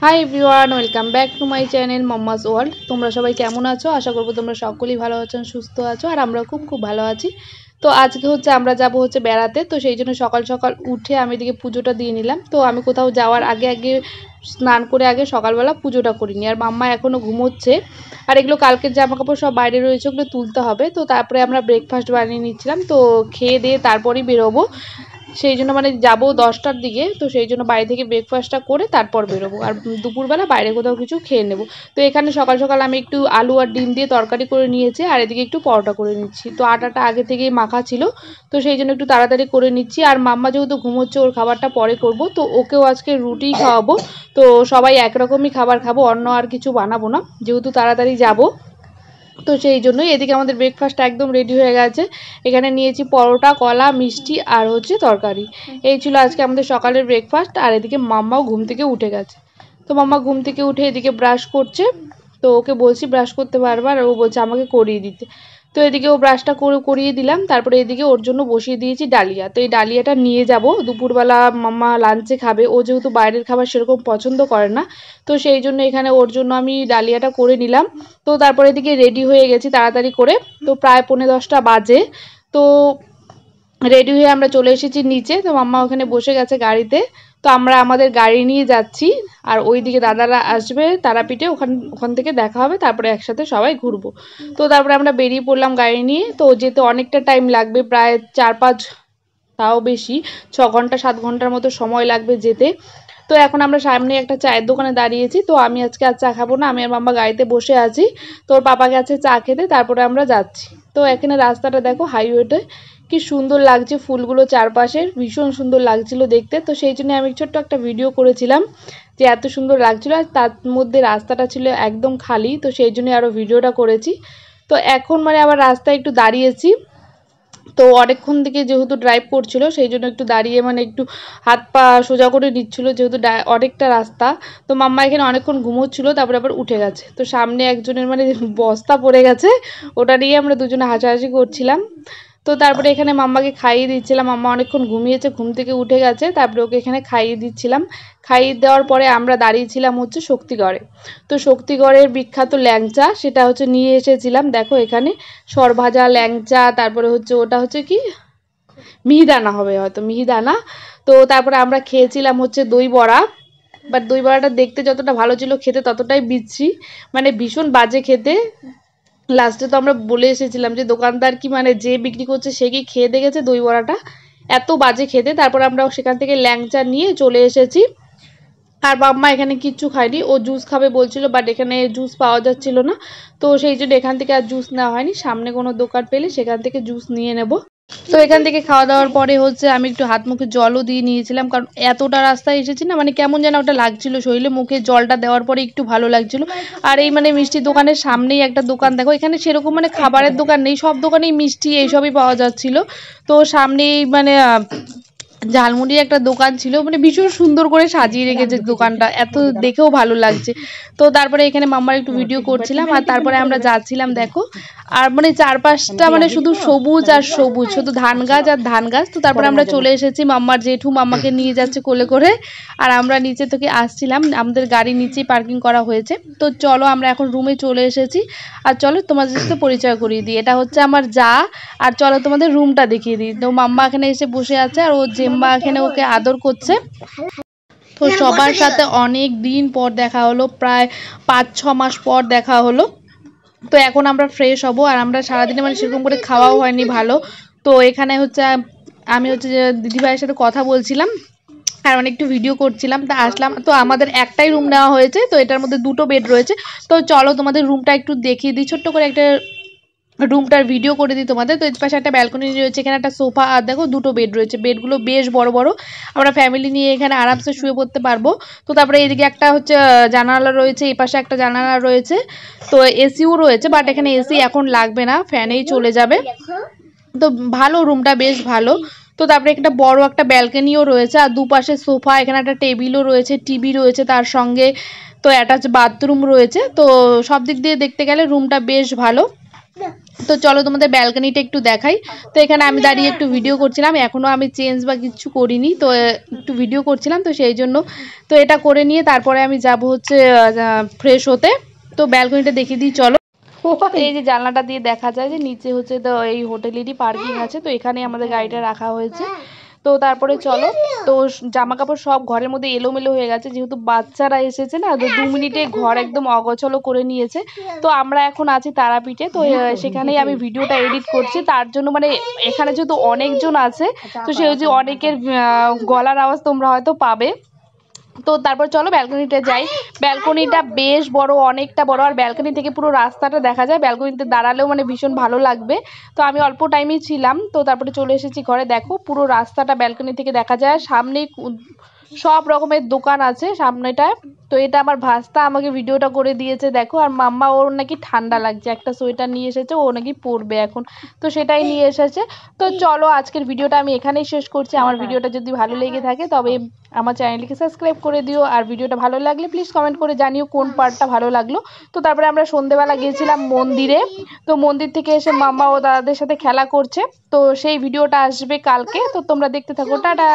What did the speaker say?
Hi everyone, welcome back to my channel mamma's world. তোমরা সবাই কেমন আছো? আশা করবো তোমরা সকলেই ভালো আছো, সুস্থ আছো, আর আমরা খুব ভালো আছি। তো আজকে আমরা যাব বেড়াতে। তো সেই জন্য সকাল সকাল উঠে আমি এদিকে পুজোটা দিয়ে নিলাম। তো আমি কোথাও যাওয়ার আগে স্নান করে আগে সকালবেলা পুজোটা করিনি, আর মাম্মা এখনও ঘুমোচ্ছে। আর এগুলো কালকের জামা কাপড় সব বাইরে রয়েছে, ওগুলো তুলতে হবে। তো তারপরে আমরা ব্রেকফাস্ট বানিয়ে নিচ্ছিলাম। তো খেয়ে দিয়ে তারপরেই বেরোবো, সেই জন্য যাবো 10টার দিকে। তো সেই জন্য বাড়ি থেকে ব্রেকফাস্টটা করে তারপর বেরোবো, আর দুপুরবেলা বাইরে কোথাও কিছু খেয়ে নেবো। তো এখানে সকাল সকাল আমি একটু আলু আর ডিম দিয়ে তরকারি করে নিয়েছি, আর এদিকে একটু পরোটা করে নিচ্ছি। তো আটাটা আগে থেকেই মাখা ছিল, তো সেই জন্য একটু তাড়াতাড়ি করে নিচ্ছি। আর মাম্মা যেহেতু ঘুমোচ্ছে, ওর খাবারটা পরে করব। তো ওকেও আজকে রুটিই খাওয়াবো। তো সবাই একরকমই খাবার খাবো, অন্য আর কিছু বানাবো না, যেহেতু তাড়াতাড়ি যাবো। তো সেই জন্যই এদিকে আমাদের ব্রেকফাস্টটা একদম রেডি হয়ে গেছে। এখানে নিয়েছি পরোটা, কলা, মিষ্টি আর তরকারি। এই ছিল আজকে আমাদের সকালের ব্রেকফাস্ট। আর এদিকে মাম্মাও ঘুম থেকে উঠে গেছে। তো মাম্মা ঘুম থেকে উঠে এদিকে ব্রাশ করছে। তো ওকে বলছি ব্রাশ করতে বারবার, ও বলছে আমাকে করিয়ে দিতে। তো এদিকে ও ব্রাশটা করিয়ে দিলাম। তারপরে এদিকে ওর জন্য বসিয়ে দিয়েছি ডালিয়া। তো এই ডালিয়াটা নিয়ে যাব দুপুরবেলা, মাম্মা লাঞ্চে খাবে। ও যেহেতু বাইরের খাবার সেরকম পছন্দ করে না, তো সেই জন্য এখানে ওর জন্য আমি ডালিয়াটা করে নিলাম। তো তারপরে এদিকে রেডি হয়ে গেছি তাড়াতাড়ি করে। তো প্রায় 9:45 বাজে। তো রেডি হয়ে আমরা চলে এসেছি নিচে। তো মাম্মা ওখানে বসে গেছে গাড়িতে। তো আমরা আমাদের গাড়ি নিয়ে যাচ্ছি, আর ওইদিকে দাদারা আসবে তারাপীঠে, ওখান থেকে দেখা হবে, তারপরে একসাথে সবাই ঘুরবো। তো তারপরে আমরা বেরিয়ে পড়লাম গাড়ি নিয়ে। তো যেতে অনেকটা টাইম লাগবে, প্রায় 4-5, তাও বেশি, 6 ঘন্টা 7 ঘন্টার মতো সময় লাগবে যেতে। তো এখন আমরা সামনে একটা চায়ের দোকানে দাঁড়িয়েছি। তো আমি আজকে আর চা খাবো না, আমি আর মাম্মা গাড়িতে বসে আছি। তো ওর পাপা গেছে চা খেতে, তারপরে আমরা যাচ্ছি। তো এখানে রাস্তাটা দেখো, হাইওয়েতে কি সুন্দর লাগছে, ফুলগুলো চারপাশের ভীষণ সুন্দর লাগছিল দেখতে। তো সেই জন্য আমি ছোট্ট একটা ভিডিও করেছিলাম যে এত সুন্দর লাগছিল, আর তার মধ্যে রাস্তাটা ছিল একদম খালি। তো সেই জন্য আরও ভিডিওটা করেছি। তো এখন আবার রাস্তায় একটু দাঁড়িয়েছি। তো অনেকক্ষণ থেকে যেহেতু ড্রাইভ করছিল, সেই জন্য একটু দাঁড়িয়ে একটু হাত পা সোজা করে নিচ্ছিল, যেহেতু অনেকটা রাস্তা। তো মাম্মা এখানে অনেকক্ষণ ঘুমোচ্ছিল, তারপরে আবার উঠে গেছে। তো সামনে একজনের বস্তা পড়ে গেছে, ওটা নিয়ে আমরা দুজনে হাসাহাসি করছিলাম। তো তারপরে এখানে মাম্মাকে খাইয়ে দিচ্ছিলাম। মাম্মা অনেকক্ষণ ঘুমিয়েছে, ঘুম থেকে উঠে গেছে, তারপরে ওকে এখানে খাইয়ে দিচ্ছিলাম। খাইয়ে দেওয়ার পরে আমরা দাঁড়িয়েছিলাম শক্তিগড়ে। তো শক্তিগড়ের বিখ্যাত ল্যাংচা, সেটা নিয়ে এসেছিলাম। দেখো এখানে সরভাজা ল্যাংচা, তারপরে ওটা কি মিহিদানা হবে, হয়তো মিহিদানা। তো তারপরে আমরা খেয়েছিলাম দই বড়া। বাট দই বড়াটা দেখতে যতটা ভালো ছিল, খেতে ততটাই বিচ্ছিরি, ভীষণ বাজে খেতে। লাস্টে তো আমরা বলে এসেছিলাম যে দোকানদার কি যে বিক্রি করছে সে কি খেয়ে দেখেছে দই বড়াটা, এত বাজে খেতে। তারপর আমরা সেখান থেকে ল্যাংচা নিয়ে চলে এসেছি। আর মাম্মা এখানে কিচ্ছু খায়নি, ও জুস খাবে বলছিল, বাট এখানে জুস পাওয়া যাচ্ছিল না। তো সেই জন্য এখান থেকে আর জুস নেওয়া হয়নি, সামনে কোনো দোকান পেলে সেখান থেকে জুস নিয়ে নেব। তো এখান থেকে খাওয়া দাওয়ার পরে আমি একটু হাত মুখে জলও দিয়ে নিয়েছিলাম, কারণ এতটা রাস্তায় এসেছি না, কেমন যেন ওটা লাগছিল শরীরে। মুখে জলটা দেওয়ার পরে একটু ভালো লাগছিল। আর এই মিষ্টির দোকানের সামনেই একটা দোকান, দেখো এখানে সেরকম খাবারের দোকান নেই, সব দোকানেই মিষ্টি এইসবই পাওয়া যাচ্ছিল। তো সামনেই ঝালমুড়ির একটা দোকান ছিল, ভীষণ সুন্দর করে সাজিয়ে রেখেছে দোকানটা, এত দেখেও ভালো লাগছে। তো তারপরে এখানে মাম্মার একটু ভিডিও করছিলাম, আর তারপরে আমরা যাচ্ছিলাম দেখো। আর চারপাশটা শুধু সবুজ আর সবুজ, শুধু ধান গাছ আর ধান গাছ। তো তারপরে আমরা চলে এসেছি, মাম্মার জেঠু মাম্মাকে নিয়ে যাচ্ছে কোলে করে, আর আমরা নিচে থেকে আসছিলাম। আমাদের গাড়ি নিচেই পার্কিং করা হয়েছে। তো চলো আমরা এখন রুমে চলে এসেছি। আর চলো তোমাদের সাথে পরিচয় করিয়ে দিই, এটা আমার যা। আর চলো তোমাদের রুমটা দেখিয়ে দিই। তো মাম্মা এখানে এসে বসে আছে, আর ও জেম্মা এখানে ওকে আদর করছে। তো সবার সাথে অনেক দিন পর দেখা হলো, প্রায় 5-6 মাস পর দেখা হলো। তো এখন আমরা ফ্রেশ হব, আর আমরা সারাদিনে সেরকম করে খাওয়াও হয়নি ভালো। তো এখানে আমি যে দিদিভাইয়ের সাথে কথা বলছিলাম, আর একটু ভিডিও করছিলাম, তা আসলাম। তো আমাদের একটাই রুম নেওয়া হয়েছে, তো এটার মধ্যে 2টো বেড রয়েছে। তো চলো তোমাদের রুমটা একটু দেখিয়ে দিই, ছোট্ট করে একটা রুমটার ভিডিও করে দিই তোমাদের। তো এর পাশে একটা ব্যালকনি রয়েছে, এখানে একটা সোফা, আর দেখো 2টো বেড রয়েছে। বেডগুলো বেশ বড় বড়, আমরা ফ্যামিলি নিয়ে এখানে আরামসে শুয়ে পড়তে পারবো। তো তারপরে এদিকে একটা জানালা রয়েছে, এই পাশে একটা জানালা রয়েছে। তো এসিও রয়েছে, বাট এখানে এসি এখন লাগবে না, ফ্যানেই চলে যাবে। তো ভালো, রুমটা বেশ ভালো। তো তারপরে একটা বড় একটা ব্যালকনিও রয়েছে, আর দুপাশে সোফা, এখানে একটা টেবিলও রয়েছে, টিভি রয়েছে তার সঙ্গে। তো অ্যাটাচ বাথরুম রয়েছে। তো সব দিক দিয়ে দেখতে গেলে রুমটা বেশ ভালো। তো চলো তোমাদের ব্যালকনিটা একটু দেখাই। তো এখানে আমি দাঁড়িয়ে একটু ভিডিও করছিলাম, এখনও আমি চেঞ্জ বা কিছু করিনি, তো একটু ভিডিও করছিলাম, তো সেই জন্য তো এটা করে নিয়ে তারপরে আমি যাব হচ্ছে ফ্রেশ হতে। তো ব্যালকনিটা দেখিয়ে দিই চলো। এই যে জানলাটা দিয়ে দেখা যায় যে নিচে হচ্ছে তো এই হোটেলেরই পার্কিং আছে, তো এখানে আমাদের গাড়িটা রাখা হয়েছে। তো তারপরে চলো, তো জামা কাপড় সব ঘরের মধ্যে এলোমেলো হয়ে গেছে, যেহেতু বাচ্চারা এসেছে না, তো 2 মিনিটে ঘর একদম অগোছালো করে নিয়েছে। তো আমরা এখন আছি তারাপীঠে, তো সেখানেই আমি ভিডিওটা এডিট করছি, তার জন্য মানে এখানে যেহেতু অনেকজন আছে, তো সেই যে অনেকের গলার আওয়াজ তোমরা হয়তো পাবে। তো তারপর চলো ব্যালকনিতে যাই। ব্যালকনিটা বেশ বড়, অনেকটা বড়, আর ব্যালকনি থেকে পুরো রাস্তাটা দেখা যায়, ব্যালকনিতে দাঁড়ালেও মানে ভীষণ ভালো লাগবে। তো আমি অল্প টাইমেই ছিলাম, তো তারপরে চলে এসেছি ঘরে। দেখো পুরো রাস্তাটা ব্যালকনি থেকে দেখা যায়, সামনেই সব রকমের দোকান আছে সামনেটায়। তো এটা আমার ভাস্তা আমাকে ভিডিওটা করে দিয়েছে দেখো, আর মাম্মা ওর নাকি ঠান্ডা লাগছে, একটা সোয়েটার নিয়ে এসেছে, ও নাকি পরবে এখন, তো সেটাই নিয়ে এসেছে। তো চলো আজকের ভিডিওটা আমি এখানেই শেষ করছি। আমার ভিডিওটা যদি ভালো লেগে থাকে তবে আমার চ্যানেলটিকে সাবস্ক্রাইব করে দিও, আর ভিডিওটা ভালো লাগলে প্লিজ কমেন্ট করে জানিও কোন পার্টটা ভালো লাগলো। তো তারপরে আমরা সন্ধেবেলা গিয়েছিলাম মন্দিরে, তো মন্দির থেকে এসে মাম্মা ও দাদাদের সাথে খেলা করছে, তো সেই ভিডিওটা আসবে কালকে, তো তোমরা দেখতে থাকো, টাটা।